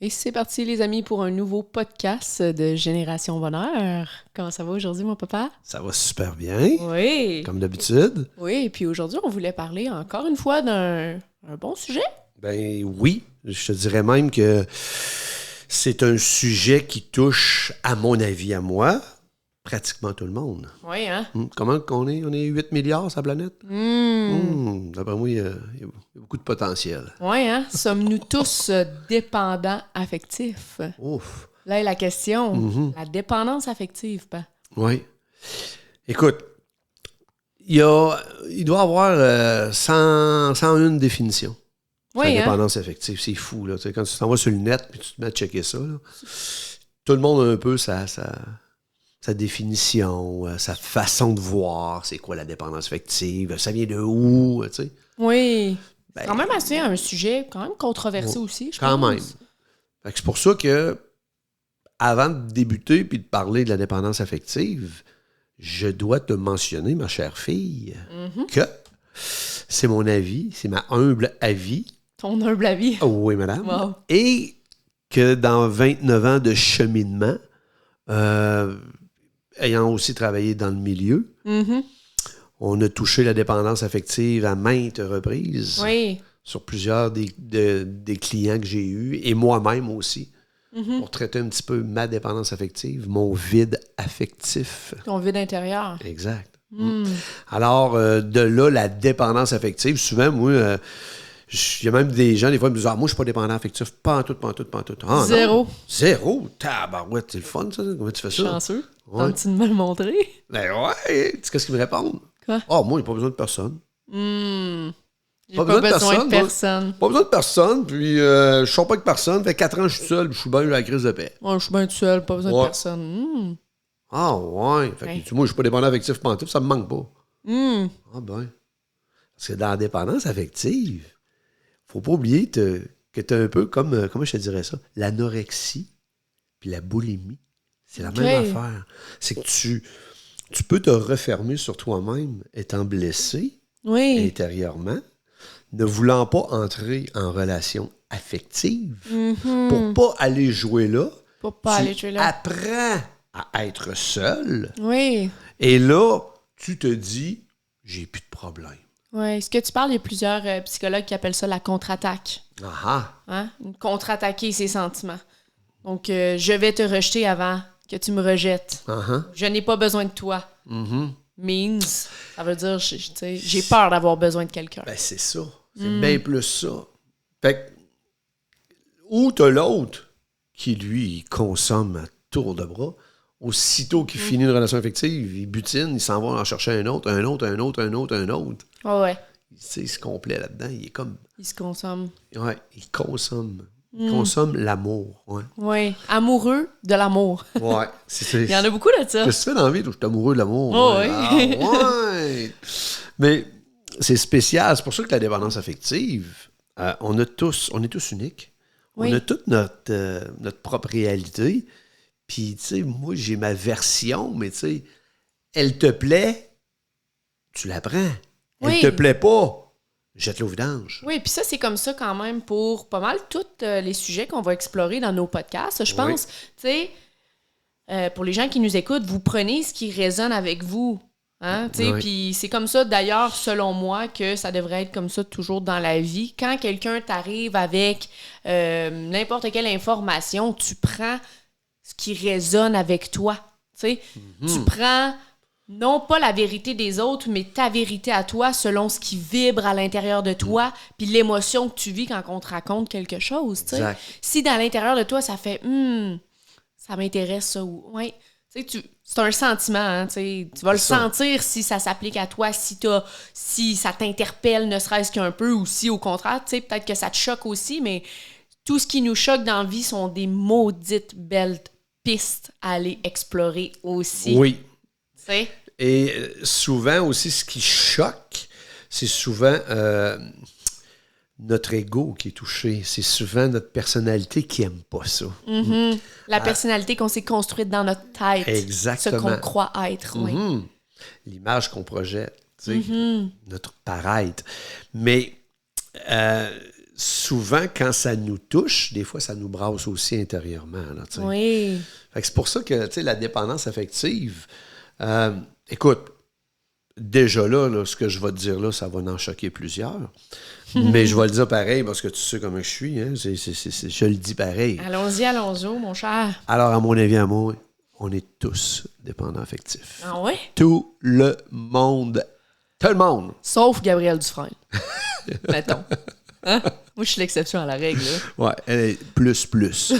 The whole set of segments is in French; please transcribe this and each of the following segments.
Et c'est parti, les amis, pour un nouveau podcast de Génération Bonheur. Comment ça va aujourd'hui, mon papa? Ça va super bien, Oui. comme d'habitude. Oui, et puis aujourd'hui, on voulait parler encore une fois d'un bon sujet. Ben oui, je te dirais même que c'est un sujet qui touche, à mon avis, à moi, pratiquement tout le monde. Oui, hein? Comment qu'on est? On est 8 milliards sur la planète? D'après moi, il y a beaucoup de potentiel. Oui, hein? Sommes-nous tous dépendants affectifs? Ouf! Là est la question. La dépendance affective, pas? Oui. Écoute, il doit y avoir 101 définitions. Oui, La hein? dépendance affective, c'est fou. Là. Tu sais, quand tu t'en vas sur le net et tu te mets à checker ça, là, tout le monde a un peu sa définition, sa façon de voir, c'est quoi la dépendance affective, ça vient de où, tu sais. Oui. Ben, Quand même assez un sujet quand même controversé aussi, je quand pense. même. Fait que c'est pour ça que, avant de débuter puis de parler de la dépendance affective, je dois te mentionner, ma chère fille, que c'est mon avis, c'est ma humble avis. Ton humble avis. Oh, oui, madame. Wow. Et que dans 29 ans de cheminement, ayant aussi travaillé dans le milieu, on a touché la dépendance affective à maintes reprises Oui. sur plusieurs des clients que j'ai eus, et moi-même aussi, pour traiter un petit peu ma dépendance affective, mon vide affectif. Ton vide intérieur. Exact. Alors, de là, la dépendance affective, souvent, moi, il y a même des gens, des fois, ils me disent « Ah, moi, je suis pas dépendant affectif. Pas en tout, pas en tout, pas en tout. » Ah, Zéro. non. Zéro? Tabarouette, c'est le fun, ça. Comment tu fais ça? Chanceux. Ouais. Tentes-tu de me le montrer? Ben ouais. Tu sais qu'est-ce qu'ils me répondent? Quoi? Ah, moi, j'ai pas besoin de personne. J'ai pas besoin de personne. Pas besoin de personne, puis je sors pas avec personne. Fait 4 ans, je suis seul, puis je suis bien eu la crise de paix. Moi, je suis bien tout seul, pas besoin de Ouais. personne. Ah, ouais. Fait que, Ouais. moi, je suis pas dépendant affectif pantouf, ça me manque pas. Ah, ben. Parce que dans la dépendance affective, faut pas oublier que t'es un peu comme, comment je te dirais ça, l'anorexie puis la boulimie. C'est la même affaire. C'est que tu peux te refermer sur toi-même étant blessé Oui. intérieurement, ne voulant pas entrer en relation affective pour pas aller jouer là. Pour pas Tu aller jouer là. apprends à être seul Oui. et là, tu te dis, j'ai plus de problème. Oui. Ce que tu parles, il y a plusieurs psychologues qui appellent ça la contre-attaque. Ah Hein? Contre-attaquer ses sentiments. Donc, je vais te rejeter avant que tu me rejettes. Je n'ai pas besoin de toi. Means, ça veut dire, tu sais, j'ai peur d'avoir besoin de quelqu'un. Ben, c'est ça. C'est bien plus ça. Fait que, ou t'as l'autre qui, lui, il consomme à tour de bras. Aussitôt qu'il finit une relation affective, il butine, il s'en va en chercher un autre. Oh ouais. Tu sais, il se complaît là-dedans. Il est comme... Il se consomme. Ouais, il consomme. Il consomme l'amour. Ouais. Oui. Amoureux de l'amour. Ouais. Il y en a beaucoup de ça. Qu'est-ce que tu fais dans la vie? Je suis amoureux de l'amour. Oh, ouais. oui. Ah, ouais. Mais c'est spécial. C'est pour ça que la dépendance affective, on est tous uniques. Oui. On a toute notre propre réalité. Puis, tu sais, moi, j'ai ma version, mais tu sais, elle te plaît, tu la prends. Oui. Elle te plaît pas, jette-le au vidange. Oui, puis ça, c'est comme ça quand même pour pas mal tous les sujets qu'on va explorer dans nos podcasts. Je pense, tu sais, pour les gens qui nous écoutent, vous prenez ce qui résonne avec vous. Hein, tu sais, Oui. puis c'est comme ça, d'ailleurs, selon moi, que ça devrait être comme ça toujours dans la vie. Quand quelqu'un t'arrive avec n'importe quelle information, tu prends ce qui résonne avec toi. Tu sais, tu prends non pas la vérité des autres, mais ta vérité à toi selon ce qui vibre à l'intérieur de toi, puis l'émotion que tu vis quand on te raconte quelque chose. Tu sais. Exact. Si dans l'intérieur de toi, ça fait ça m'intéresse ça ou ouais. Tu sais, c'est un sentiment, hein, tu sais, tu vas le sentir si ça s'applique à toi, si ça t'interpelle ne serait-ce qu'un peu, ou si au contraire, tu sais, peut-être que ça te choque aussi, mais tout ce qui nous choque dans la vie sont des maudites belles pistes à aller explorer aussi. Oui. Tu sais? Et souvent aussi, ce qui choque, c'est souvent notre ego qui est touché. C'est souvent notre personnalité qui n'aime pas ça. La personnalité qu'on s'est construite dans notre tête. Exactement. Ce qu'on croit être, oui. L'image qu'on projette, tu sais, notre paraître. Mais souvent, quand ça nous touche, des fois, ça nous brasse aussi intérieurement. Là, Oui. Fait que c'est pour ça que la dépendance affective, écoute, déjà là, ce que je vais te dire là, ça va en choquer plusieurs. Mais je vais le dire pareil parce que tu sais comment je suis. Hein? Je le dis pareil. Allons-y, mon cher. Alors, à mon avis, à moi, on est tous dépendants affectifs. Ah ouais? Tout le monde. Tout le monde. Sauf Gabrielle Dufresne. Mettons. Hein? Moi, je suis l'exception à la règle. Là. Ouais, elle est plus.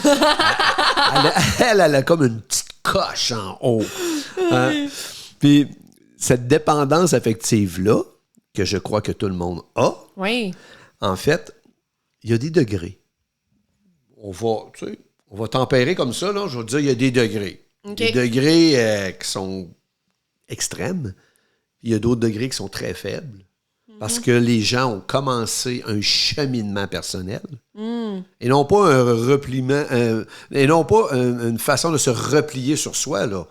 elle a comme une petite coche en haut. Hein? Puis, cette dépendance affective-là, que je crois que tout le monde a, oui. En fait, il y a des degrés. On va tempérer comme ça, là, je vais te dire, il y a des degrés. Okay. Des degrés qui sont extrêmes, puis il y a d'autres degrés qui sont très faibles, parce que les gens ont commencé un cheminement personnel, et non pas un repliement, et non pas une façon de se replier sur soi, là,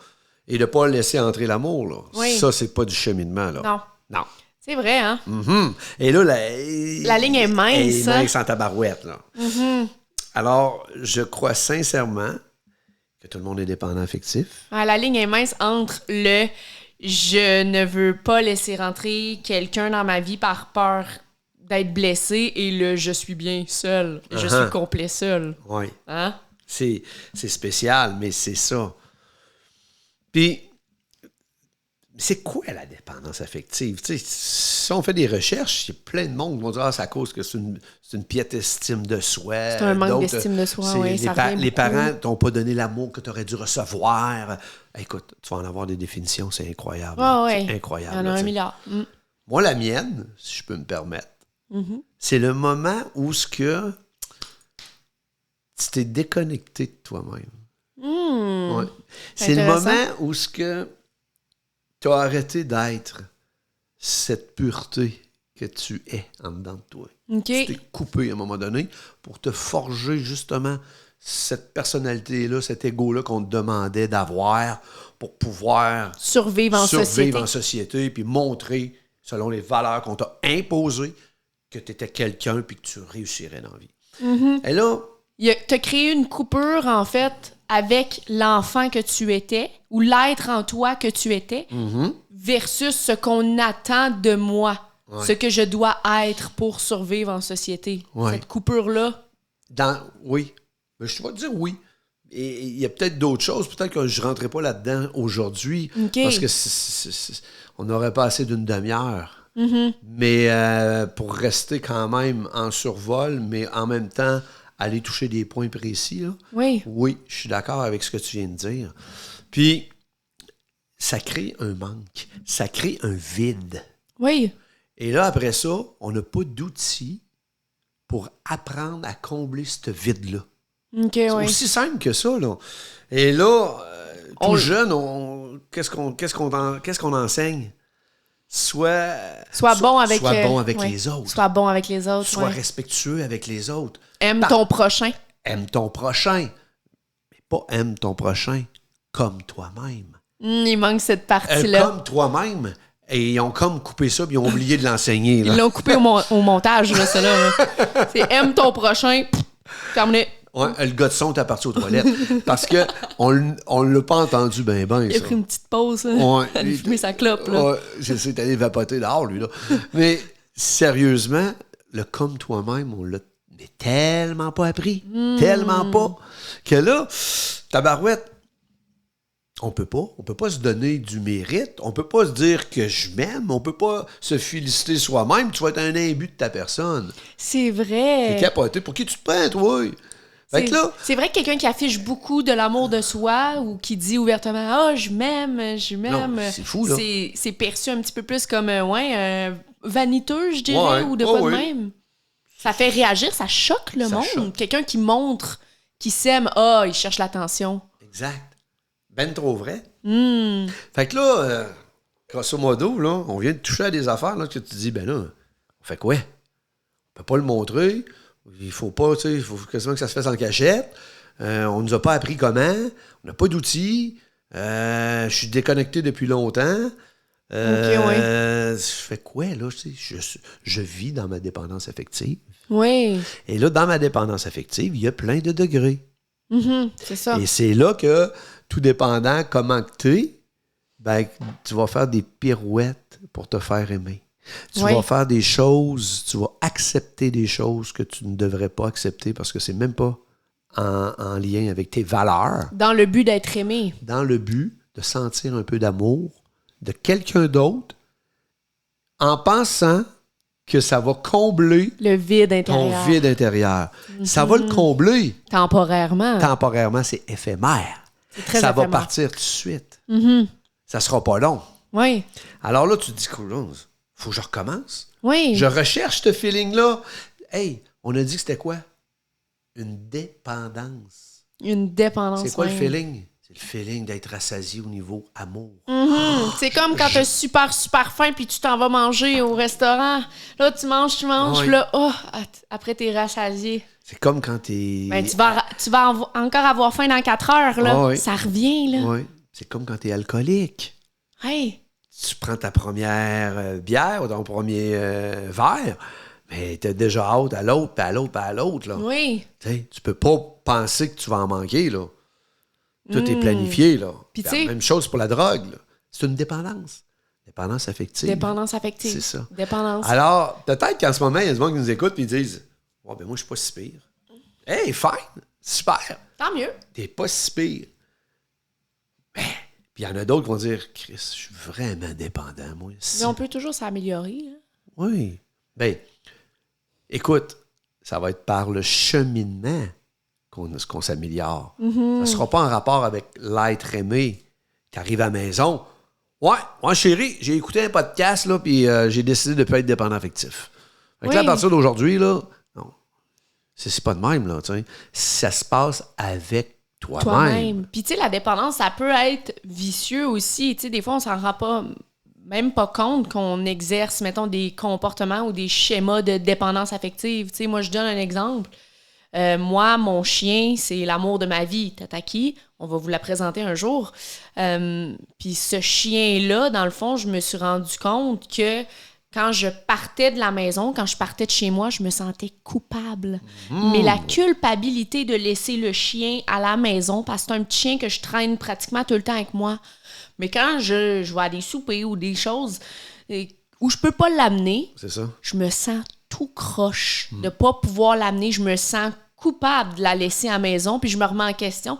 et de ne pas laisser entrer l'amour. Là. Oui. Ça, c'est pas du cheminement. Là. Non. C'est vrai, hein? Mm-hmm. Et là, la ligne est mince. Elle est mince en tabarouette, là. Mm-hmm. Alors, je crois sincèrement que tout le monde est dépendant affectif. La ligne est mince entre le « je ne veux pas laisser rentrer quelqu'un dans ma vie par peur d'être blessé » et le « je suis bien seul, je suis complet seul ». Oui. Hein? C'est spécial, mais c'est ça. Puis, c'est quoi la dépendance affective? Tu sais, si on fait des recherches, il y a plein de monde qui vont dire c'est à cause que c'est une piètre estime de soi. C'est un manque d'estime de soi, oui. Les parents t'ont pas donné l'amour que tu aurais dû recevoir. Écoute, tu vas en avoir des définitions, c'est incroyable. C'est incroyable. Il y en a 1 milliard. Moi, la mienne, si je peux me permettre, c'est le moment où tu t'es déconnecté de toi-même. Ouais. C'est le moment où tu as arrêté d'être cette pureté que tu es en dedans de toi. Okay. Tu t'es coupé à un moment donné pour te forger justement cette personnalité-là, cet ego-là qu'on te demandait d'avoir pour pouvoir survivre en société puis montrer, selon les valeurs qu'on t'a imposées, que tu étais quelqu'un puis que tu réussirais dans la vie. Mm-hmm. Et là... Tu as créé une coupure, en fait, avec l'enfant que tu étais ou l'être en toi que tu étais versus ce qu'on attend de moi, ce que je dois être pour survivre en société. Cette coupure-là. Oui. Mais je vais te dire oui. Et il y a peut-être d'autres choses. Peut-être que je ne rentrerai pas là-dedans aujourd'hui parce que on n'aurait pas assez d'une demi-heure. Mais pour rester quand même en survol, mais en même temps aller toucher des points précis. Là. Oui, je suis d'accord avec ce que tu viens de dire. Puis, ça crée un manque. Ça crée un vide. Oui. Et là, après ça, on n'a pas d'outils pour apprendre à combler ce vide-là. C'est aussi simple que ça. Là. Et là, tout jeune, qu'est-ce qu'on enseigne? Sois bon avec les autres. Sois bon avec les autres. Sois respectueux avec les autres. Aime ton prochain. Aime ton prochain. Mais pas aime ton prochain comme toi-même. Il manque cette partie-là. Comme toi-même. Et ils ont comme coupé ça puis ils ont oublié de l'enseigner. Là. Ils l'ont coupé au montage, là, celle-là. Là. C'est aime ton prochain. Terminé. Ouais, le gars de son est parti aux toilettes. Parce qu'on ne l'a pas entendu bien. Il a pris une petite pause. Ouais, il a fumé sa clope. Là. Ouais, j'essaie d'aller vapoter dehors, lui. Là. Mais sérieusement, le comme toi-même, on l'a tellement pas appris. Tellement pas. Que là, tabarouette, on peut pas se donner du mérite. On peut pas se dire que je m'aime. On peut pas se féliciter soi-même. Tu vas être un imbut de ta personne. C'est vrai. T'es capoté. Pour qui tu te prends, toi? C'est vrai que quelqu'un qui affiche beaucoup de l'amour de soi ou qui dit ouvertement « Ah, je m'aime. » C'est fou, là. C'est perçu un petit peu plus comme, vaniteux, je dirais, ou de quoi de même. Ça fait réagir, ça choque le monde. Quelqu'un qui montre, qui s'aime, il cherche l'attention. Exact. Ben trop vrai. Fait que là, grosso modo, là, on vient de toucher à des affaires là, que tu dis, ben là, on fait quoi? On peut pas le montrer. Il faut pas, tu sais, il faut quasiment que ça se fasse en cachette. On nous a pas appris comment. On n'a pas d'outils. Je suis déconnecté depuis longtemps. Je fais quoi, là? Je vis dans ma dépendance affective. Oui. Et là, dans ma dépendance affective, il y a plein de degrés. C'est ça. Et c'est là que, tout dépendant comment tu es, ben, tu vas faire des pirouettes pour te faire aimer. Tu vas faire des choses, tu vas accepter des choses que tu ne devrais pas accepter parce que c'est même pas en lien avec tes valeurs. Dans le but d'être aimé. Dans le but de sentir un peu d'amour de quelqu'un d'autre en pensant que ça va combler le vide intérieur. ton vide intérieur. Ça va le combler. Temporairement. Temporairement, c'est éphémère. C'est très ça éphémère. va partir tout de suite. Ça sera pas long. Oui. Alors là, tu te dis, faut que je recommence. Oui. Je recherche ce feeling-là. Hey, on a dit que c'était quoi? Une dépendance. Une dépendance. C'est quoi le feeling? C'est le feeling d'être rassasié au niveau amour. C'est comme quand t'as super faim puis tu t'en vas manger au restaurant. Là, tu manges, puis là, après t'es rassasié. C'est comme quand t'es... Ben, tu vas encore avoir faim dans 4 heures, là. Ça revient, là. Oui. C'est comme quand t'es alcoolique. Hey! Tu prends ta première bière ou ton premier verre, mais t'as déjà hâte à l'autre, puis à l'autre, puis à l'autre, là. Oui. T'sais, tu peux pas penser que tu vas en manquer, là. Tout est planifié, là. Puis même chose pour la drogue, là. C'est une dépendance. Dépendance affective. Dépendance affective. C'est ça. Dépendance. Alors, peut-être qu'en ce moment, il y a des gens qui nous écoutent et ils disent « Ouais, ben moi, je suis pas si pire. » Hey, fine! Super! Tant mieux. T'es pas si pire. Mais, puis il y en a d'autres qui vont dire « Chris, je suis vraiment dépendant, moi. » Mais on peut toujours s'améliorer. Hein? Oui. Ben, écoute, ça va être par le cheminement qu'on s'améliore. Ça ne sera pas en rapport avec l'être aimé. Tu arrives à la maison. Ouais, moi, chérie, j'ai écouté un podcast, là, puis j'ai décidé de ne pas être dépendant affectif. Fait que là, à partir d'aujourd'hui, là, non. C'est pas de même, là, tu sais. Ça se passe avec toi-même. Puis, tu sais, la dépendance, ça peut être vicieux aussi. Tu sais, des fois, on s'en rend même pas compte qu'on exerce, mettons, des comportements ou des schémas de dépendance affective. Tu sais, moi, je donne un exemple. Moi, mon chien, c'est l'amour de ma vie, Tataki. On va vous la présenter un jour. Puis ce chien-là, dans le fond, je me suis rendu compte que quand je partais de la maison, quand je partais de chez moi, je me sentais coupable. Mais la culpabilité de laisser le chien à la maison, parce que c'est un petit chien que je traîne pratiquement tout le temps avec moi. Mais quand je vais à des soupers ou des choses où je peux pas l'amener, c'est ça. Je me sens tout croche de pas pouvoir l'amener. Je me sens coupable de la laisser à la maison, puis je me remets en question.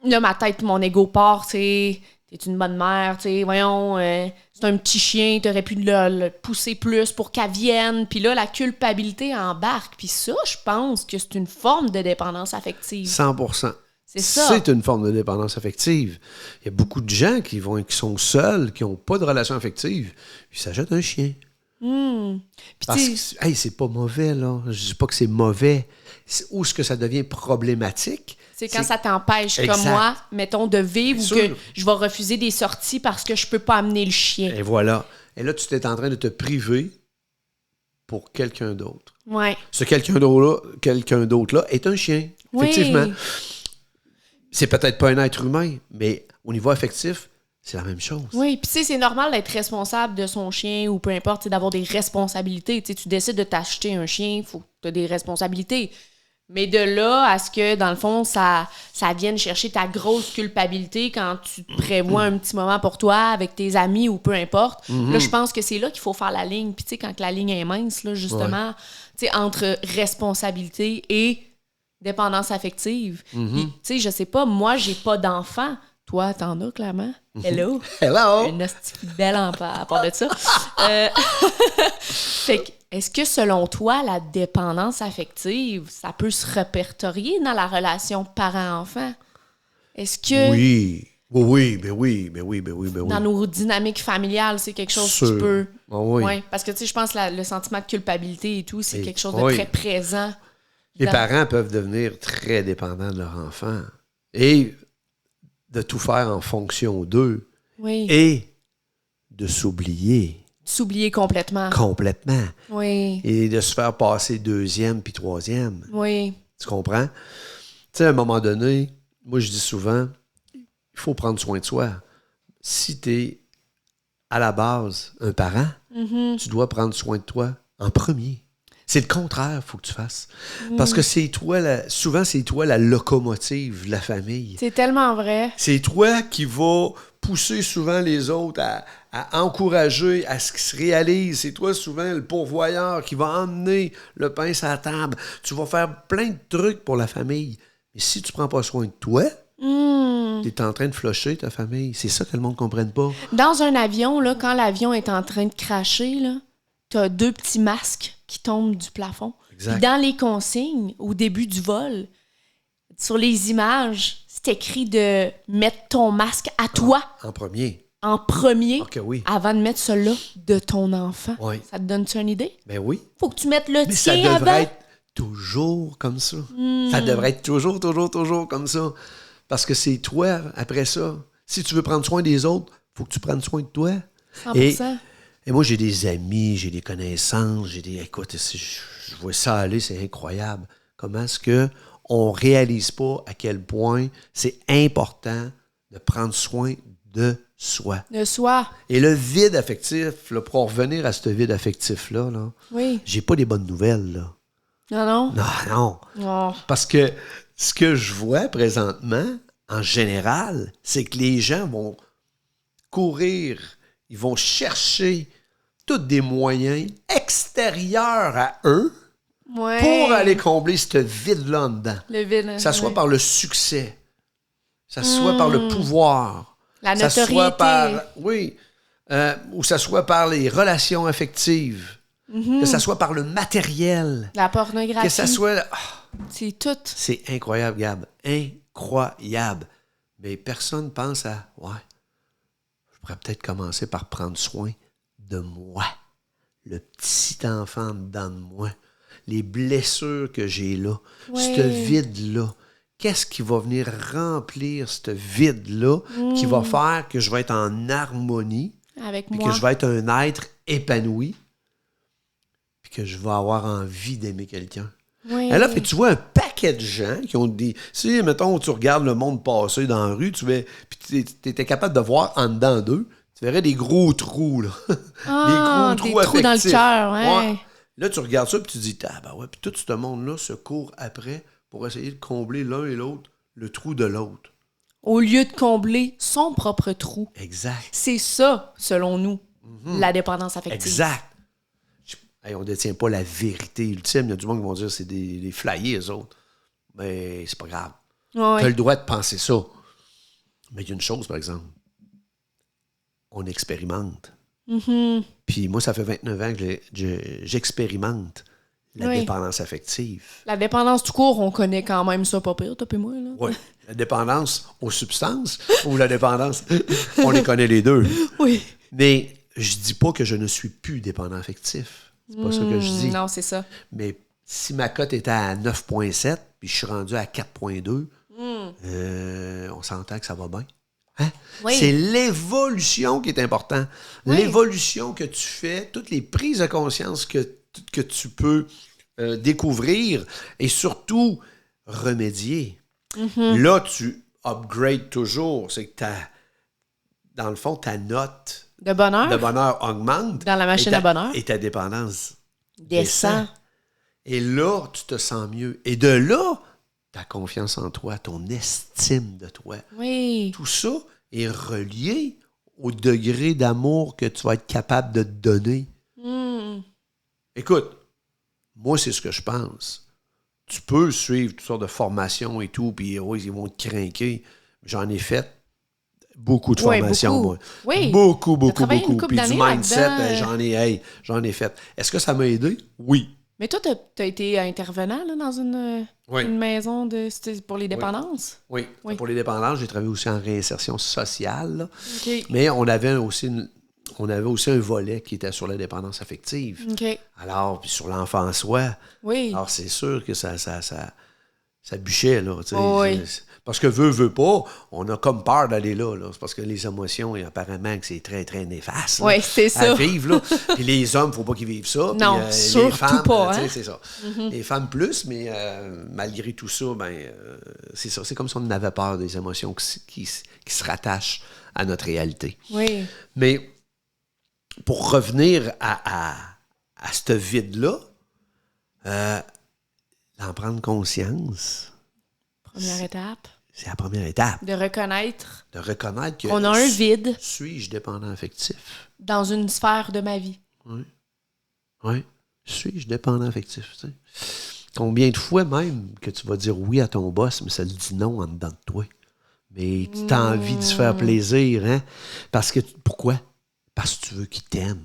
Là, ma tête, mon ego part, tu sais, t'es une bonne mère, tu sais, voyons, c'est un petit chien, t'aurais pu le pousser plus pour qu'elle vienne. Puis là, la culpabilité embarque. Puis ça, je pense que c'est une forme de dépendance affective. 100%. C'est ça. C'est une forme de dépendance affective. Il y a beaucoup de gens qui sont seuls, qui n'ont pas de relation affective, puis ils s'achètent un chien. Parce que, hey, c'est pas mauvais, là. Je dis pas que c'est mauvais. Où est-ce que ça devient problématique? C'est quand ça t'empêche, exact. comme moi, mettons, de vivre ou que je vais refuser des sorties parce que je peux pas amener le chien. Et voilà. Et là, tu t'es en train de te priver pour quelqu'un d'autre. Ouais. Ce quelqu'un d'autre-là est un chien. Oui. Effectivement. C'est peut-être pas un être humain, mais au niveau affectif, c'est la même chose. Oui, puis tu sais, c'est normal d'être responsable de son chien ou peu importe, d'avoir des responsabilités. Tu décides de t'acheter un chien, il faut que tu aies des responsabilités. Mais de là à ce que, dans le fond, ça vienne chercher ta grosse culpabilité quand tu te prévois un petit moment pour toi avec tes amis ou peu importe, là, je pense que c'est là qu'il faut faire la ligne. Puis tu sais, quand la ligne est mince, là, justement, tu sais, entre responsabilité et dépendance affective. Puis, tu sais, je sais pas, moi, j'ai pas d'enfant. Toi, t'en as, clairement. Hello. Hello. Une hostie belle à part de ça. Fait que, est-ce que, selon toi, la dépendance affective, ça peut se répertorier dans la relation parent-enfant? Est-ce que... Oui. Oui. Dans nos dynamiques familiales, c'est quelque chose qui peut... Oui. Parce que, tu sais, je pense que le sentiment de culpabilité et tout, c'est quelque chose de très présent. Les parents peuvent devenir très dépendants de leur enfant et de tout faire en fonction d'eux et de s'oublier. S'oublier complètement. Complètement. Oui. Et de se faire passer deuxième puis troisième. Oui. Tu comprends? Tu sais, à un moment donné, moi, je dis souvent, il faut prendre soin de soi. Si tu es à la base, un parent, tu dois prendre soin de toi en premier. C'est le contraire, il faut que tu fasses. Parce que c'est toi, souvent, c'est toi la locomotive de la famille. C'est tellement vrai. C'est toi qui vas pousser souvent les autres à encourager à ce qu'ils se réalisent. C'est toi souvent le pourvoyeur qui va emmener le pain sur la table. Tu vas faire plein de trucs pour la famille. Mais si tu ne prends pas soin de toi, tu es en train de flusher ta famille. C'est ça que le monde ne comprenne pas. Dans un avion, là, quand l'avion est en train de cracher, tu as 2 petits masques qui tombent du plafond. Exact. Puis dans les consignes, au début du vol, sur les images, c'est écrit de mettre ton masque à toi En premier. en premier OK, oui. avant de mettre celui-là de ton enfant. Oui. Ça te donne-tu une idée? Ben oui. Faut que tu mettes le Mais ça tien devrait avant. être toujours comme ça. Ça devrait être toujours comme ça. Parce que c'est toi, après ça. Si tu veux prendre soin des autres, il faut que tu prennes soin de toi. 100%. Et moi, j'ai des amis, j'ai des connaissances, écoute, je vois ça aller, c'est incroyable. Comment est-ce qu'on réalise pas à quel point c'est important de prendre soin de soi. De soi. Et le vide affectif, là, pour en revenir à ce vide affectif-là, Oui. j'ai pas des bonnes nouvelles, là. Non. Non. Oh. Parce que ce que je vois présentement, en général, c'est que les gens vont courir, ils vont chercher tous des moyens extérieurs à eux Ouais. pour aller combler ce vide-là en dedans. Le vide. Que ça soit ouais. par le succès, que ça soit par le pouvoir, La que ça soit notoriété. par... Oui, ou que ça soit par les relations affectives, que ça soit par le matériel, La pornographie. que ça soit... C'est tout. C'est incroyable, Gab. Incroyable. Mais personne pense à... Ouais, je pourrais peut-être commencer par prendre soin de moi. Le petit enfant dedans de moi. Les blessures que j'ai là. Ouais. Ce vide-là. Qu'est-ce qui va venir remplir ce vide-là qui va faire que je vais être en harmonie, Avec puis moi. que je vais être un être épanoui, puis que je vais avoir envie d'aimer quelqu'un. Oui. Et là, puis tu vois un paquet de gens qui ont des... Si, mettons, tu regardes le monde passer dans la rue, puis tu étais capable de voir en dedans d'eux, tu verrais des gros trous, là. Ah, des des gros trous trous dans le affectifs. cœur, ouais. Là, tu regardes ça, puis tu dis, ah ben ouais, puis tout ce monde-là se court après pour essayer de combler l'un et l'autre le trou de l'autre. Au lieu de combler son propre trou. Exact. C'est ça, selon nous, la dépendance affective. Exact. Hey, on ne détient pas la vérité ultime. Il y a du monde qui vont dire que c'est des flyers, eux autres. Mais c'est pas grave. Ouais. Tu as le droit de penser ça. Mais il y a une chose, par exemple. On expérimente. Puis moi, ça fait 29 ans que j'expérimente la Oui. dépendance affective. La dépendance tout court, on connaît quand même ça pas pire, toi et moi. Là. Oui. La dépendance aux substances ou la dépendance... On les connaît les deux. Oui. Mais je dis pas que je ne suis plus dépendant affectif. C'est pas ça que je dis. Non, c'est ça. Mais si ma cote était à 9,7 puis je suis rendu à 4,2, on s'entend que ça va bien. Hein? Oui. C'est l'évolution qui est importante. Oui. L'évolution que tu fais, toutes les prises de conscience que tu peux découvrir et surtout remédier. Là, tu upgrades toujours. C'est que dans le fond, ta note De bonheur. de bonheur augmente. Dans la machine à bonheur. Et ta dépendance Descend. Et là, tu te sens mieux. Et de là, ta confiance en toi, ton estime de toi, Oui. tout ça est relié au degré d'amour que tu vas être capable de te donner. Écoute, moi, c'est ce que je pense. Tu peux suivre toutes sortes de formations et tout, puis oui, ils vont te craquer. J'en ai fait beaucoup de Oui, formations, beaucoup. moi. Oui. Beaucoup. travaillé une couple Puis du d'années mindset, là-dedans. j'en ai fait. Est-ce que ça m'a aidé? Oui. Mais toi, t'as été intervenant là, dans une maison c'était pour les dépendances? Oui. Oui. Pour les dépendances, j'ai travaillé aussi en réinsertion sociale. Là. OK. Mais on avait aussi un volet qui était sur la dépendance affective. OK. Alors, puis sur l'enfant en soi. Oui. Alors, c'est sûr que ça bûchait, là. Tu sais. Oui. Parce que veut pas, on a comme peur d'aller là. C'est parce que les émotions, et apparemment, que c'est très, très néfaste. là, Oui, c'est ça. à vivre, là. Puis les hommes, faut pas qu'ils vivent ça. Non, Puis, surtout les femmes, pas, tu sais, hein. c'est ça. Les femmes plus, mais malgré tout ça, c'est ça. C'est comme si on avait peur des émotions qui se rattachent à notre réalité. Oui. Mais pour revenir à ce vide-là, d'en prendre conscience. Première étape. C'est la première étape. De reconnaître que qu'on a un vide. Suis-je dépendant affectif? Dans une sphère de ma vie. Oui. Suis-je dépendant affectif? Tu sais? Combien de fois même que tu vas dire oui à ton boss, mais ça le dit non en dedans de toi? Mais tu as envie de se faire plaisir, hein? Pourquoi? Parce que tu veux qu'il t'aime.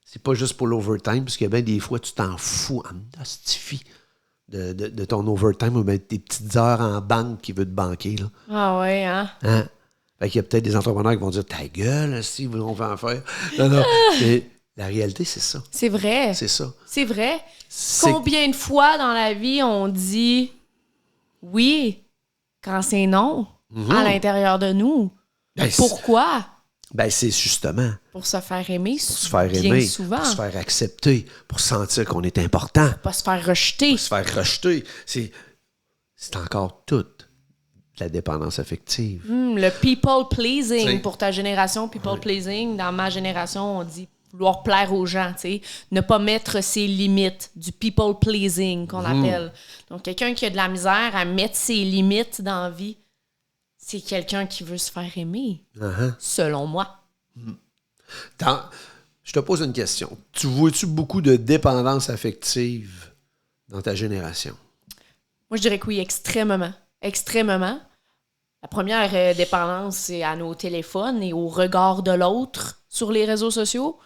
C'est pas juste pour l'overtime, parce que bien des fois, tu t'en fous en hostifie de ton overtime ou bien tes petites heures en banque qui veut te banquer, là. Ah ouais, hein? Fait qu'il y a peut-être des entrepreneurs qui vont dire « Ta gueule, si, ils voudront en faire. » Non. Mais la réalité, c'est ça. C'est vrai. C'est ça. C'est vrai. Combien de fois dans la vie on dit oui quand c'est non à l'intérieur de nous? Pourquoi? C'est justement pour se faire aimer. Pour se faire aimer, souvent. pour se faire accepter, pour sentir qu'on est important. Pour pas se faire rejeter. Pour se faire rejeter. C'est encore toute la dépendance affective. Le people pleasing pour ta génération, people pleasing. Dans ma génération, on dit vouloir plaire aux gens, tu sais, ne pas mettre ses limites, du people pleasing qu'on appelle. Donc, quelqu'un qui a de la misère à mettre ses limites dans la vie, c'est quelqu'un qui veut se faire aimer, selon moi. Je te pose une question. Tu vois-tu beaucoup de dépendance affective dans ta génération? Moi, je dirais que oui, extrêmement. Extrêmement. La première dépendance, c'est à nos téléphones et au regard de l'autre sur les réseaux sociaux.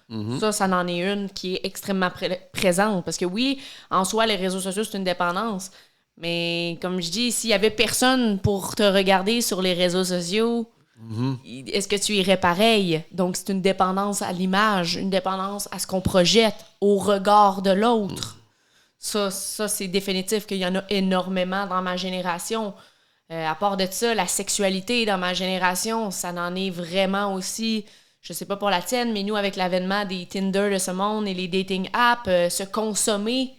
Ça en est une qui est extrêmement présente. Parce que oui, en soi, les réseaux sociaux, c'est une dépendance. Mais comme je dis, s'il y avait personne pour te regarder sur les réseaux sociaux, est-ce que tu irais pareil? Donc, c'est une dépendance à l'image, une dépendance à ce qu'on projette, au regard de l'autre. Ça, c'est définitif qu'il y en a énormément dans ma génération. À part de ça, la sexualité dans ma génération, ça en est vraiment aussi, je sais pas pour la tienne, mais nous, avec l'avènement des Tinder de ce monde et les dating apps, se consommer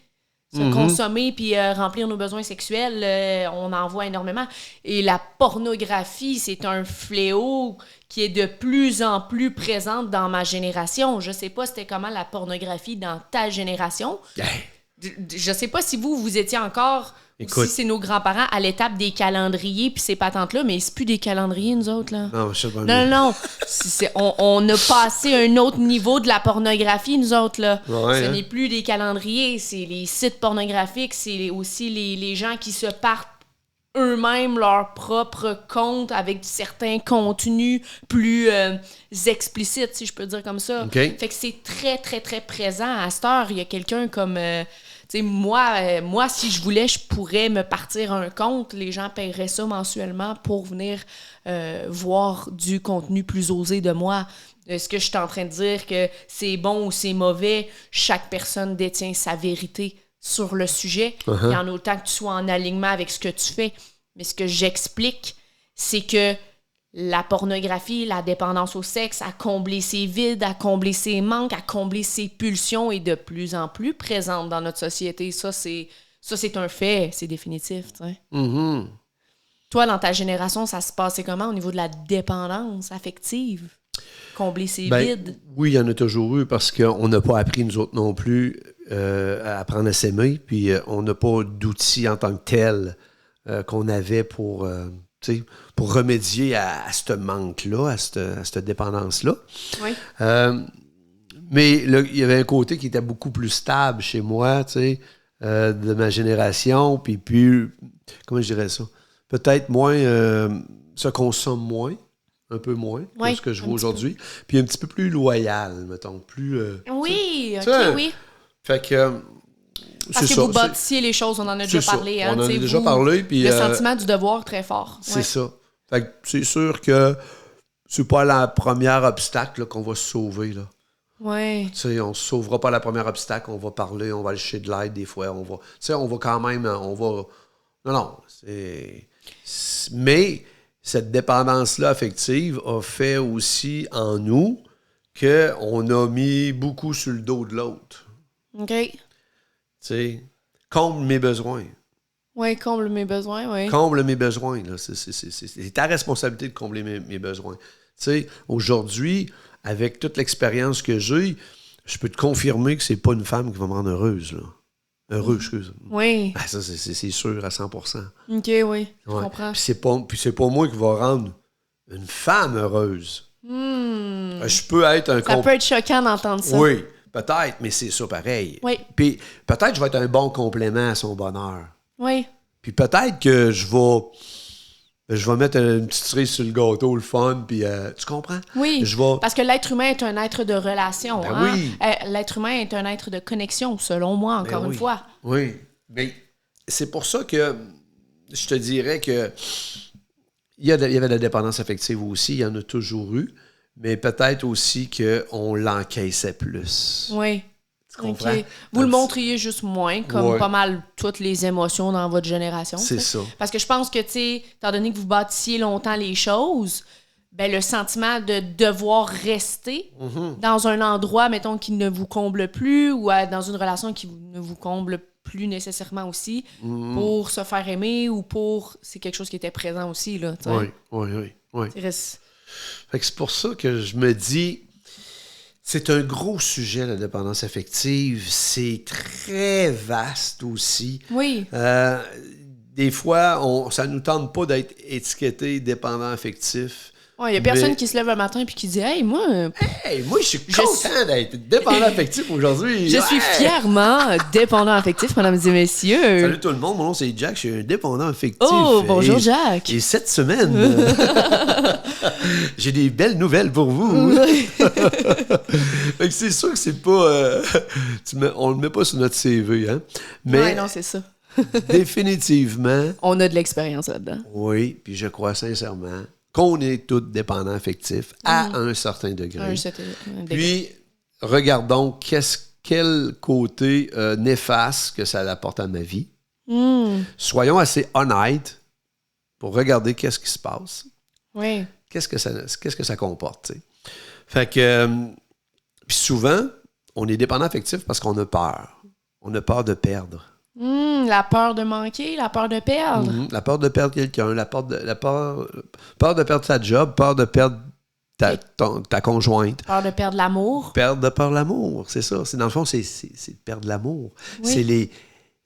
puis remplir nos besoins sexuels, on en voit énormément. Et la pornographie, c'est un fléau qui est de plus en plus présente dans ma génération. Je sais pas c'était comment la pornographie dans ta génération. Je sais pas si vous étiez encore... Écoute, si c'est nos grands-parents à l'étape des calendriers puis ces patentes-là, mais c'est plus des calendriers, nous autres, là. Non, je sais pas. Non. On a passé un autre niveau de la pornographie, nous autres, là. Ce n'est plus des calendriers, c'est les sites pornographiques, c'est aussi les gens qui se partent eux-mêmes leur propre compte avec certains contenus plus explicites, si je peux dire comme ça. Okay. Fait que c'est très, très, très présent. À cette heure, il y a quelqu'un comme... moi, si je voulais, je pourrais me partir un compte. Les gens paieraient ça mensuellement pour venir voir du contenu plus osé de moi. Est-ce que je suis en train de dire que c'est bon ou c'est mauvais? Chaque personne détient sa vérité sur le sujet. Il y en a autant que tu sois en alignement avec ce que tu fais. Mais ce que j'explique, c'est que la pornographie, la dépendance au sexe, à combler ses vides, à combler ses manques, à combler ses pulsions est de plus en plus présente dans notre société. Ça, c'est un fait, c'est définitif. Toi, dans ta génération, ça se passait comment au niveau de la dépendance affective? Combler ses vides? Oui, il y en a toujours eu parce qu'on n'a pas appris, nous autres non plus, à apprendre à s'aimer, puis on n'a pas d'outils en tant que tel qu'on avait pour remédier à ce manque-là, à cette dépendance-là. Oui. Mais là, il y avait un côté qui était beaucoup plus stable chez moi, de ma génération, puis comment je dirais ça? Peut-être moins, se consomme moins, un peu moins que ce que je vois aujourd'hui, puis un petit peu plus loyal, mettons, plus... oui, oui. Fait que... Parce que vous bâtissiez les choses, on en a déjà parlé. On en a déjà parlé. Puis, le sentiment du devoir très fort. C'est ça. Fait que c'est sûr que c'est pas la première obstacle là, qu'on va se sauver. Là. Ouais. On ne se sauvera pas la première obstacle, on va parler, on va aller chercher de l'aide des fois. On va quand même... Non, c'est... Mais cette dépendance-là affective a fait aussi en nous qu'on a mis beaucoup sur le dos de l'autre. OK. Comble mes besoins. Oui, comble mes besoins, oui. Comble mes besoins. Là. C'est ta responsabilité de combler mes besoins. Aujourd'hui, avec toute l'expérience que j'ai, je peux te confirmer que c'est pas une femme qui va me rendre heureuse, là. Heureux, excuse. Oui. Ben, ça, c'est sûr à 100%. OK, oui. Je Ouais. comprends. Puis c'est pas moi qui va rendre une femme heureuse. Je peux être un Ça peut être choquant d'entendre ça. Oui, peut-être, mais c'est ça pareil. Oui. Puis peut-être que je vais être un bon complément à son bonheur. Oui. Puis peut-être que je vais mettre une petite cerise sur le gâteau, le fun, puis tu comprends? Oui, Je vais... parce que l'être humain est un être de relation. Ben hein? oui. L'être humain est un être de connexion, selon moi, encore Ben une oui. fois. Oui, mais c'est pour ça que je te dirais que il y avait de la dépendance affective aussi, il y en a toujours eu, mais peut-être aussi qu'on l'encaissait plus. Oui. Tu comprends? OK. Vous le montriez juste moins, comme Ouais. pas mal toutes les émotions dans votre génération. C'est t'sais. ça. Parce que je pense que, tu sais, étant donné que vous bâtissiez longtemps les choses, ben le sentiment de devoir rester dans un endroit, mettons, qui ne vous comble plus ou dans une relation qui ne vous comble plus nécessairement aussi pour se faire aimer ou pour... C'est quelque chose qui était présent aussi, là. tu sais. Oui. Il reste- Fait que c'est pour ça que je me dis, c'est un gros sujet, la dépendance affective. C'est très vaste aussi. Oui. Des fois, ça nous tente pas d'être étiqueté dépendant affectif. Il n'y a personne Mais- qui se lève un matin et qui dit « Hey, moi, Hey, moi, je suis content d'être dépendant affectif aujourd'hui. je suis Hey! fièrement dépendant affectif, mesdames et messieurs. » Salut tout le monde, mon nom c'est Jack, je suis un dépendant affectif. Oh, bonjour, Et- Jack. Et cette semaine, j'ai des belles nouvelles pour vous. Fait que c'est sûr que c'est pas... on le met pas sur notre CV, hein. Mais Ouais, non, c'est ça. définitivement, On a de l'expérience là-dedans. oui, puis je crois sincèrement qu'on est tous dépendants affectifs à un certain degré. Puis, regardons quel côté néfaste que ça apporte à ma vie. Soyons assez honnêtes pour regarder qu'est-ce qui se passe. Oui. Qu'est-ce que ça comporte, tu sais. Fait que, puis souvent, on est dépendant affectif parce qu'on a peur. On a peur de perdre. La peur de manquer, la peur de perdre. La peur de perdre quelqu'un, peur de perdre sa job, peur de perdre ta conjointe. Peur de perdre l'amour. Perdre de peur l'amour, c'est ça. Dans le fond, c'est de perdre l'amour. Oui. C'est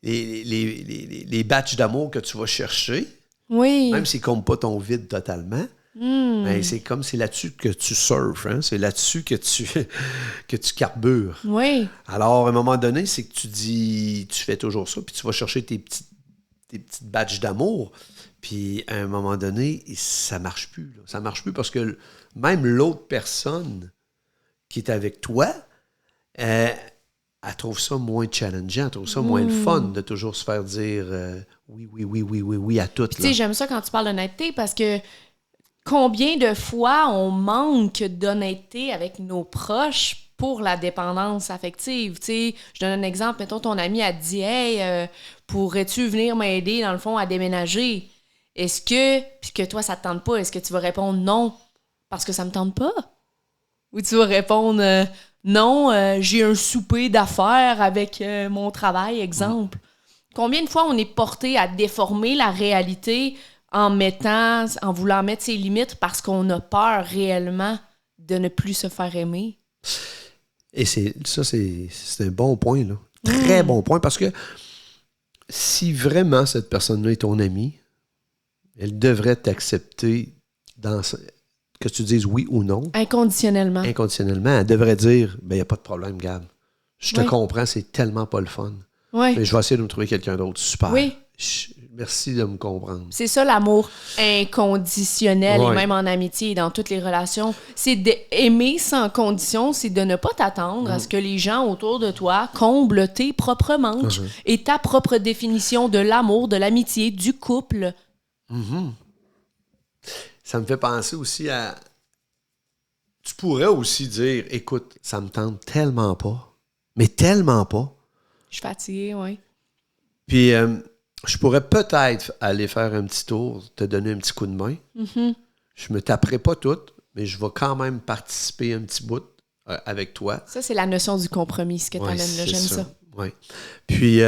les batchs d'amour que tu vas chercher, Oui. même s'ils ne comptent pas ton vide totalement. Ben, c'est là-dessus que tu surfes, hein? C'est là-dessus que tu carbures. Oui. Alors, à un moment donné, c'est que tu fais toujours ça, puis tu vas chercher tes petites batches d'amour, puis à un moment donné, ça marche plus. Là. Ça marche plus parce que même l'autre personne qui est avec toi, elle trouve ça moins challengeant, elle trouve ça moins le fun de toujours se faire dire oui à tout. Tu sais, j'aime ça quand tu parles d'honnêteté parce que combien de fois on manque d'honnêteté avec nos proches pour la dépendance affective. Tu sais, je donne un exemple. Mettons, ton ami a dit « Hey, pourrais-tu venir m'aider, dans le fond, à déménager? » Est-ce que, puis que toi, ça te tente pas, est-ce que tu vas répondre « Non, parce que ça me tente pas? » Ou tu vas répondre Non, j'ai un souper d'affaires avec mon travail, exemple. » Combien de fois on est porté à déformer la réalité en voulant mettre ses limites parce qu'on a peur réellement de ne plus se faire aimer? Et c'est un bon point, là. Très bon point, parce que si vraiment cette personne-là est ton amie, elle devrait t'accepter que tu dises oui ou non. Inconditionnellement. Inconditionnellement. Elle devrait dire, ben il n'y a pas de problème, Gab. Je te Oui. comprends, c'est tellement pas le fun. Oui. Mais je vais essayer de me trouver quelqu'un d'autre. Super. Oui. Merci de me comprendre. C'est ça l'amour inconditionnel, Ouais. et même en amitié et dans toutes les relations. C'est d'aimer sans condition, c'est de ne pas t'attendre à ce que les gens autour de toi comblent tes propres manques et ta propre définition de l'amour, de l'amitié, du couple. Ça me fait penser aussi à... Tu pourrais aussi dire, écoute, ça me tente tellement pas, mais tellement pas. Je suis fatiguée, oui. Puis, je pourrais peut-être aller faire un petit tour, te donner un petit coup de main. Je me taperai pas toutes, mais je vais quand même participer un petit bout avec toi. Ça, c'est la notion du compromis, ce que tu Ouais, amènes là. c'est J'aime ça. Ouais. Puis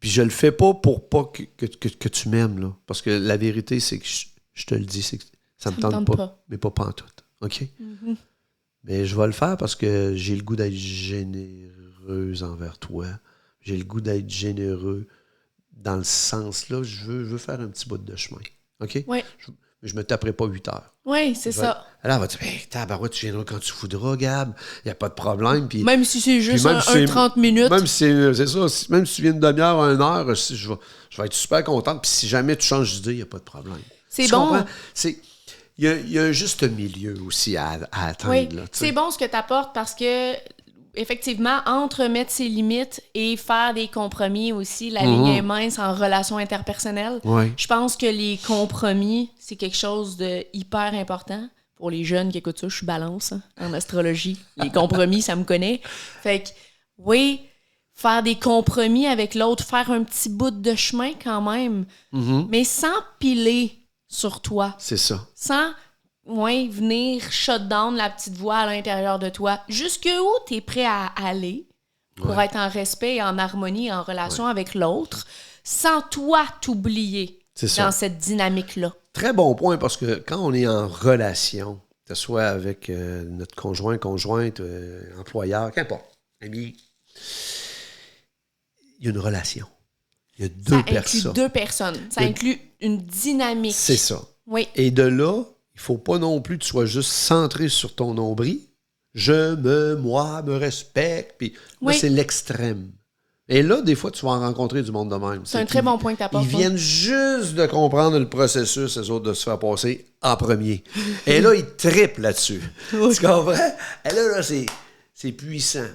je le fais pas pour pas que tu m'aimes, là. Parce que la vérité, c'est que je te le dis, c'est que ça me tente pas. Mais pas pantoute. OK? Mais je vais le faire parce que j'ai le goût d'être généreuse envers toi. J'ai le goût d'être généreux dans le sens, là, je veux faire un petit bout de chemin. OK? Oui. Je me taperai pas 8 heures. Oui, c'est ça. Alors, elle va dire, hey, tabarouette, tu viendras quand tu voudras, Gab. Il n'y a pas de problème. Puis, même si c'est juste même si 30 minutes. Même si c'est ça. Même si tu viens une demi-heure, 1 heure, je vais être super contente. Puis si jamais tu changes d'idée, il n'y a pas de problème. C'est tu bon. Comprends? Il y a un juste milieu aussi à atteindre. Oui, là, c'est bon ce que tu apportes parce que, effectivement, entre mettre ses limites et faire des compromis aussi, la ligne est mince en relations interpersonnelles. Ouais. Je pense que les compromis, c'est quelque chose de hyper important. Pour les jeunes qui écoutent ça, je suis balance en astrologie. Les compromis, ça me connaît. Fait que, oui, faire des compromis avec l'autre, faire un petit bout de chemin quand même, mais sans piler sur toi. C'est ça. Sans venir shut down la petite voix à l'intérieur de toi. Jusqu'où tu es prêt à aller pour être en respect et en harmonie, en relation avec l'autre, sans toi t'oublier dans cette dynamique-là. Très bon point, parce que quand on est en relation, que ce soit avec notre conjoint, conjointe, employeur, qu'importe, ami, il y a une relation. Il y a deux personnes. Ça inclut 2 personnes. Ça inclut une dynamique. C'est ça. Oui. Et de là, il ne faut pas non plus que tu sois juste centré sur ton nombril. Moi, me respecte. Puis là, c'est l'extrême. Et là, des fois, tu vas en rencontrer du monde de même. C'est un très bon point que tu apportes. Ils viennent juste de comprendre le processus, eux autres, de se faire passer en premier. Et là, ils trippent là-dessus. Oui. Tu comprends? Et là, c'est puissant.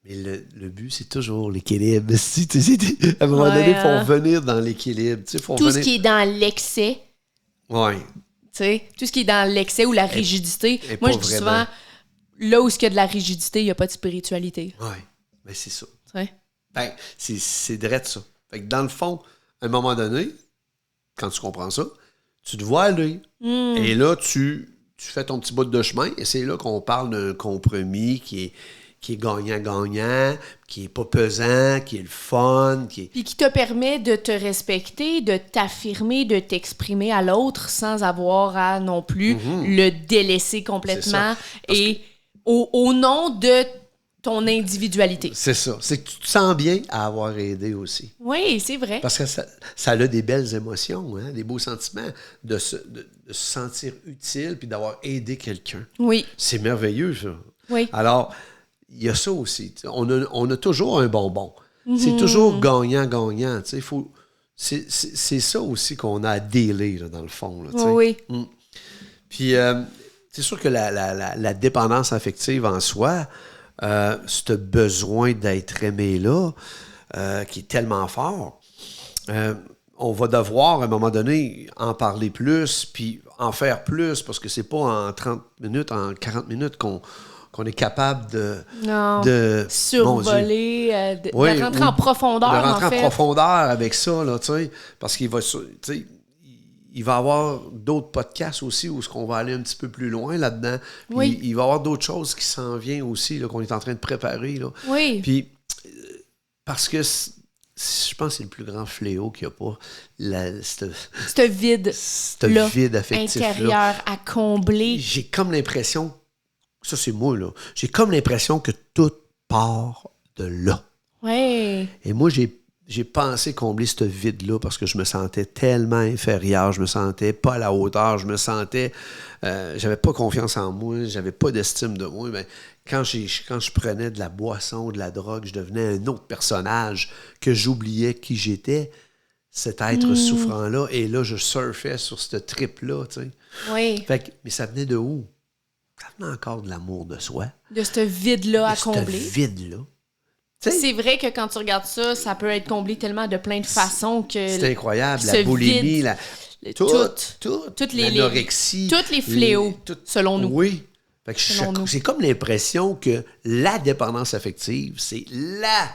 Mais le but, c'est toujours l'équilibre. À un moment donné, il faut venir dans l'équilibre. Tout ce qui est dans l'excès. Oui. Tout ce qui est dans l'excès ou la rigidité. Moi, je dis souvent, là où il y a de la rigidité, il n'y a pas de spiritualité. Oui, mais c'est ça. Ben, c'est direct ça. Fait que dans le fond, à un moment donné, quand tu comprends ça, tu te vois aller. Et là, tu fais ton petit bout de chemin. Et c'est là qu'on parle d'un compromis qui est gagnant-gagnant, qui est pas pesant, qui est le fun. Puis qui te permet de te respecter, de t'affirmer, de t'exprimer à l'autre sans avoir à non plus le délaisser complètement et au nom de ton individualité. C'est ça. C'est que tu te sens bien à avoir aidé aussi. Oui, c'est vrai. Parce que ça a des belles émotions, hein, des beaux sentiments, de se sentir utile puis d'avoir aidé quelqu'un. Oui. C'est merveilleux, ça. Oui. Alors, il y a ça aussi. On a toujours un bonbon. C'est toujours gagnant-gagnant. C'est ça aussi qu'on a à dealer, là, dans le fond. Là, oui. Puis, c'est sûr que la dépendance affective en soi, ce besoin d'être aimé-là, qui est tellement fort, on va devoir, à un moment donné, en parler plus, puis en faire plus, parce que c'est pas en 30 minutes, en 40 minutes qu'on est capable de survoler, de rentrer en profondeur. De rentrer en profondeur avec ça, là, tu sais, parce qu'il va, il va y avoir d'autres podcasts aussi où on va aller un petit peu plus loin là-dedans. Puis il va y avoir d'autres choses qui s'en viennent aussi, là, qu'on est en train de préparer. Là. Oui. Puis, parce que je pense que c'est le plus grand fléau qu'il n'y a pas. Ce vide affectif intérieur à combler. J'ai comme l'impression, ça c'est moi, là, j'ai comme l'impression que tout part de là. Oui. Et moi, j'ai pensé combler ce vide-là parce que je me sentais tellement inférieur, je me sentais pas à la hauteur, je me sentais... j'avais pas confiance en moi, j'avais pas d'estime de moi. Ben, quand je prenais de la boisson, de la drogue, je devenais un autre personnage que j'oubliais qui j'étais, cet être souffrant-là. Et là, je surfais sur ce trip-là, tu sais. Oui. Mais ça venait de où? Ça venait encore de l'amour de soi. De ce vide-là à combler. De ce vide-là. C'est vrai que quand tu regardes ça, ça peut être comblé tellement de plein de façons que... C'est incroyable, la boulimie, l'anorexie. Tous les fléaux, selon nous. Oui. Fait que j'ai comme l'impression que la dépendance affective, c'est la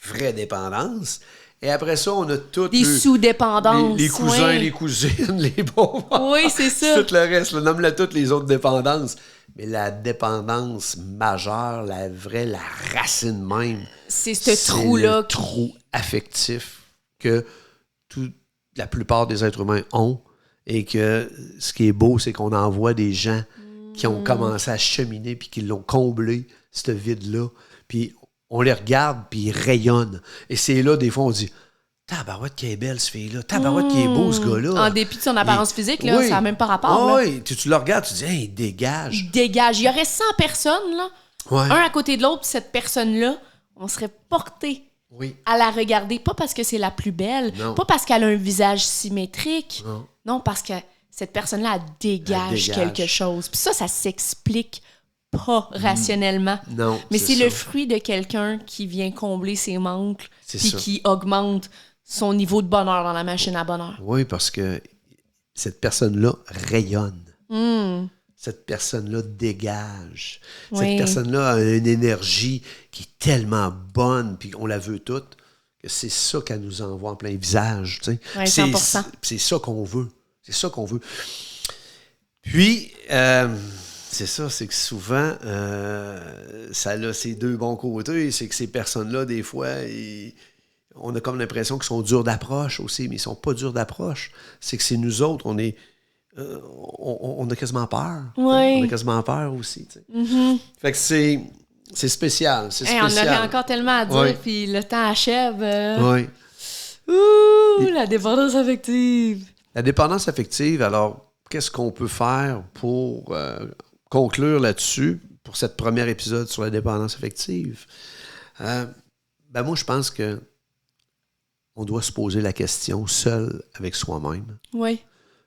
vraie dépendance. Et après ça, on a toutes les sous-dépendances. Les cousins, les cousines, les beaux-parents. Oui, c'est ça. Tout le reste, nomme-le toutes les autres dépendances. Mais la dépendance majeure, la vraie, la racine même, c'est ce trou-là. Le trou affectif que la plupart des êtres humains ont Et que ce qui est beau, c'est qu'on en voit des gens qui ont commencé à cheminer puis qui l'ont comblé, ce vide-là. Puis on les regarde puis ils rayonnent. Et c'est là, des fois, on dit « Tabarouette qui est belle, ce fille-là. Tabarouette qui est beau, ce gars-là. » En dépit de son apparence physique, là, ça n'a même pas rapport. Oui, tu le regardes, tu dis hey, « il dégage. » Il dégage. Il y aurait 100 personnes, là, un à côté de l'autre, puis cette personne-là, on serait porté à la regarder. Pas parce que c'est la plus belle, pas parce qu'elle a un visage symétrique. Non, parce que cette personne-là, elle dégage quelque chose. Puis ça s'explique pas rationnellement. Non, mais c'est le fruit de quelqu'un qui vient combler ses manques puis qui augmente son niveau de bonheur dans la machine à bonheur. Oui, parce que cette personne-là rayonne. Cette personne-là dégage. Cette personne-là a une énergie qui est tellement bonne, puis on la veut toute, que c'est ça qu'elle nous envoie en plein visage. Tu sais. Oui, 100%. C'est ça qu'on veut. C'est ça qu'on veut. Puis, c'est ça, c'est que souvent, ça a ses deux bons côtés. C'est que ces personnes-là, des fois, on a comme l'impression qu'ils sont durs d'approche aussi, mais ils sont pas durs d'approche. C'est que c'est nous autres, on est... on a quasiment peur. On a quasiment peur aussi. Tu sais. Fait que c'est spécial. C'est spécial. On aurait encore tellement à dire, puis le temps achève. La dépendance affective. La dépendance affective, alors, qu'est-ce qu'on peut faire pour conclure là-dessus, pour cette première épisode sur la dépendance affective? Moi, je pense que on doit se poser la question seul avec soi-même. Oui.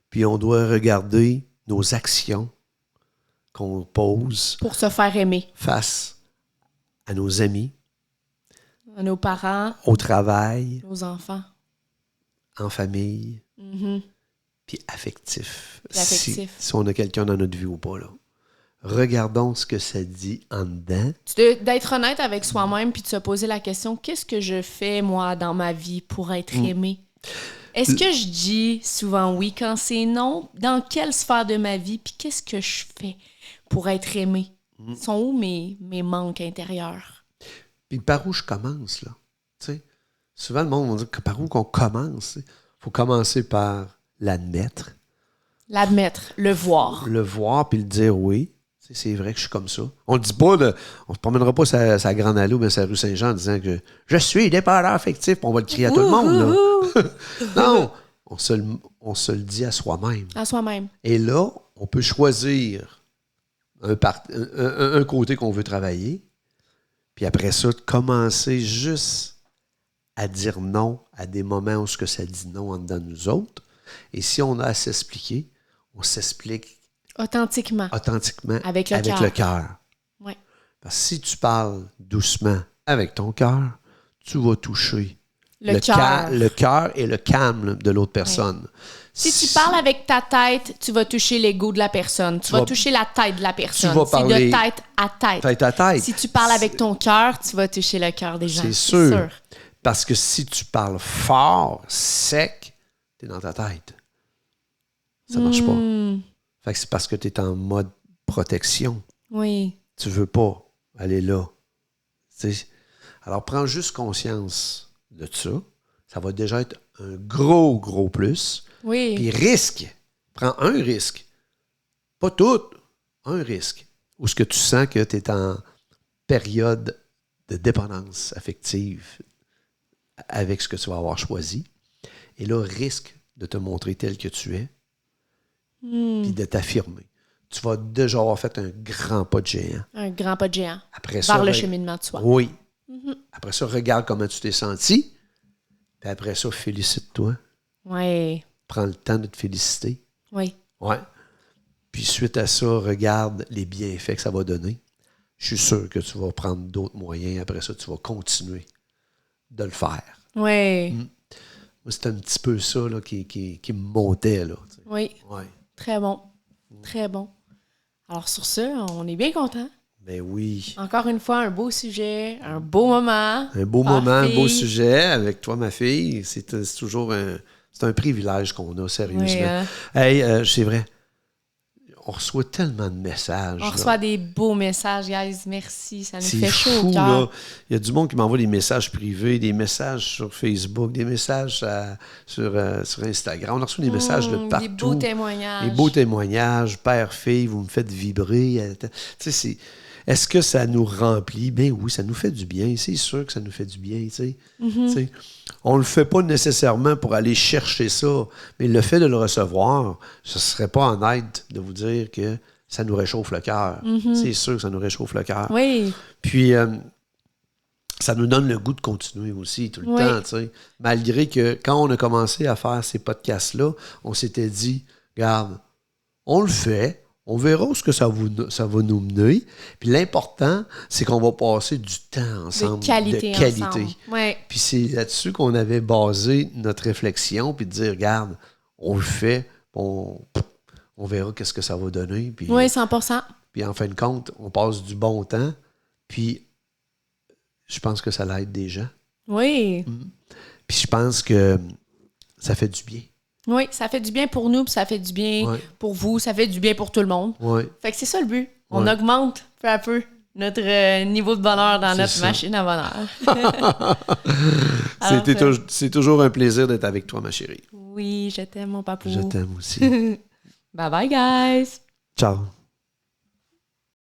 Puis on doit regarder nos actions qu'on pose pour se faire aimer face à nos amis, à nos parents, au travail, nos enfants, en famille, puis affectif. Si on a quelqu'un dans notre vie ou pas, là. Regardons ce que ça dit en dedans. D'être honnête avec soi-même puis de se poser la question, qu'est-ce que je fais, moi, dans ma vie pour être aimé? Est-ce que je dis souvent oui quand c'est non? Dans quelle sphère de ma vie? Puis qu'est-ce que je fais pour être aimé? Sont où mes manques intérieurs? Puis par où je commence, là? T'sais, souvent, le monde va dire que par où qu'on commence? Il faut commencer par l'admettre. L'admettre, le voir. Le voir, puis le dire oui. C'est vrai que je suis comme ça. On ne dit pas, on ne se promènera pas sa Grande Allée ou bien sa rue Saint-Jean en disant que je suis dépendant affectif, puis on va le crier à tout le monde. Là. Non, on se le dit à soi-même. À soi-même. Et là, on peut choisir un côté qu'on veut travailler, puis après ça, commencer juste à dire non à des moments où ce que ça dit non en dedans de nous autres. Et si on a à s'expliquer, on s'explique authentiquement avec le cœur. Ouais. Parce que si tu parles doucement avec ton cœur, tu vas toucher le cœur et le calme de l'autre personne. Ouais. Si tu parles avec ta tête, tu vas toucher l'ego de la personne. Tu vas toucher la tête de la personne. C'est de tête à tête. Tête à tête. Si tu parles avec ton cœur, tu vas toucher le cœur des gens. C'est sûr. Parce que si tu parles fort, sec, t'es dans ta tête. Ça marche pas. Fait que c'est parce que tu es en mode protection. Oui. Tu veux pas aller là. T'sais? Alors, prends juste conscience de ça. Ça va déjà être un gros plus. Oui. Puis risque. Prends un risque. Pas tout. Un risque. Ou ce que tu sens que tu es en période de dépendance affective avec ce que tu vas avoir choisi. Et là, risque de te montrer tel que tu es. Puis de t'affirmer. Tu vas déjà avoir fait un grand pas de géant. Un grand pas de géant. Après vers le cheminement de soi. Oui. Après ça, regarde comment tu t'es senti. Puis après ça, félicite-toi. Oui. Prends le temps de te féliciter. Oui. Ouais. Puis suite à ça, regarde les bienfaits que ça va donner. Je suis sûr que tu vas prendre d'autres moyens. Après ça, tu vas continuer de le faire. Oui. Moi, c'était un petit peu ça là, qui me montait. Là, tu sais. Oui. Ouais. Très bon. Très bon. Alors, sur ça, on est bien contents. Ben oui. Encore une fois, un beau sujet, un beau moment. Un beau moment, un beau sujet avec toi, ma fille. C'est toujours un privilège qu'on a, sérieusement. Oui, hein? Hey, c'est vrai. on reçoit tellement de messages. On là. reçoit des beaux messages, guys. Merci. Ça nous C'est fait chaud au fou, cœur. là. Il y a du monde qui m'envoie des messages privés, des messages sur Facebook, des messages sur Instagram. On a reçu des messages de partout. Des beaux témoignages. Des beaux témoignages. Père, fille, vous me faites vibrer. Tu sais, est-ce que ça nous remplit? Bien oui, ça nous fait du bien. C'est sûr que ça nous fait du bien, tu sais. Tu sais. On le fait pas nécessairement pour aller chercher ça, mais le fait de le recevoir, ce serait pas honnête de vous dire que ça nous réchauffe le cœur. C'est sûr que ça nous réchauffe le cœur. Oui. Puis, ça nous donne le goût de continuer aussi tout le temps, tu sais. Malgré que quand on a commencé à faire ces podcasts-là, on s'était dit, regarde, on le fait, on verra où ce que ça va nous mener. Puis l'important, c'est qu'on va passer du temps ensemble. De qualité. Ensemble. Ouais. Puis c'est là-dessus qu'on avait basé notre réflexion, puis de dire, regarde, on le fait, on verra qu'est-ce que ça va donner. Puis, oui, 100%. Puis en fin de compte, on passe du bon temps, puis je pense que ça l'aide des gens. Oui. Puis je pense que ça fait du bien. Oui, ça fait du bien pour nous, puis ça fait du bien pour vous, ça fait du bien pour tout le monde. Ouais. Fait que c'est ça le but. On augmente peu à peu notre niveau de bonheur dans notre machine à bonheur. C'est toujours un plaisir d'être avec toi, ma chérie. Oui, je t'aime, mon papou. Je t'aime aussi. Bye bye, guys. Ciao.